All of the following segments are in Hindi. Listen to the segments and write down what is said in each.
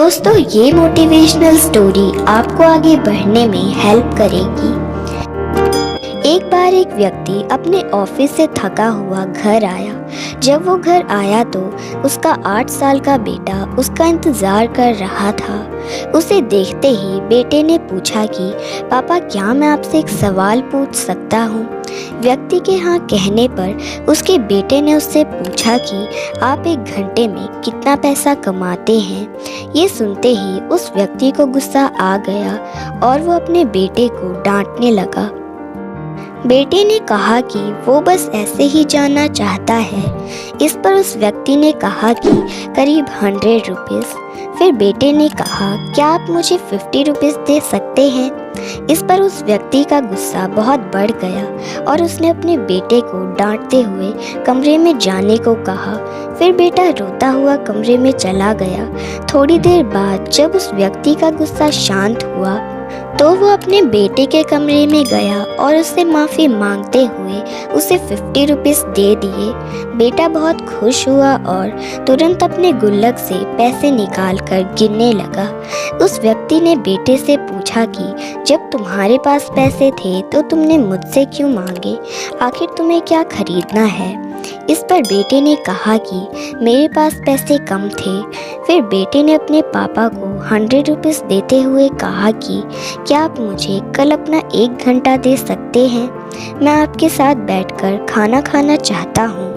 दोस्तों, ये मोटिवेशनल स्टोरी आपको आगे बढ़ने में हेल्प करेगी। एक बार एक व्यक्ति अपने ऑफिस से थका हुआ घर आया। जब वो घर आया तो उसका 8 साल का बेटा उसका इंतज़ार कर रहा था। उसे देखते ही बेटे ने पूछा कि पापा, क्या मैं आपसे एक सवाल पूछ सकता हूँ? व्यक्ति के हाँ कहने पर उसके बेटे ने उससे पूछा कि आप एक घंटे में कितना पैसा कमाते हैं? ये सुनते ही उस व्यक्ति को गुस्सा आ गया और वो अपने बेटे को डांटने लगा। बेटे ने कहा कि वो बस ऐसे ही जानना चाहता है। इस पर उस व्यक्ति ने कहा कि करीब 100 रुपीज़। फिर बेटे ने कहा, क्या आप मुझे 50 रुपीज़ दे सकते हैं? इस पर उस व्यक्ति का गुस्सा बहुत बढ़ गया और उसने अपने बेटे को डांटते हुए कमरे में जाने को कहा। फिर बेटा रोता हुआ कमरे में चला गया। थोड़ी देर बाद जब उस व्यक्ति का गुस्सा शांत हुआ तो वो अपने बेटे के कमरे में गया और उससे माफ़ी मांगते हुए उसे 50 रुपीज़ दे दिए। बेटा बहुत खुश हुआ और तुरंत अपने गुल्लक से पैसे निकाल कर गिनने लगा। उस व्यक्ति ने बेटे से पूछा कि जब तुम्हारे पास पैसे थे तो तुमने मुझसे क्यों मांगे? आखिर तुम्हें क्या खरीदना है? इस पर बेटे ने कहा कि मेरे पास पैसे कम थे। फिर बेटे ने अपने पापा को 100 रुपीज़ देते हुए कहा कि क्या आप मुझे कल अपना 1 घंटा दे सकते हैं? मैं आपके साथ बैठकर खाना खाना चाहता हूँ।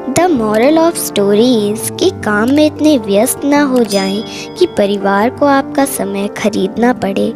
The moral of story is कि काम में इतने व्यस्त ना हो जाएं कि परिवार को आपका समय खरीदना पड़े।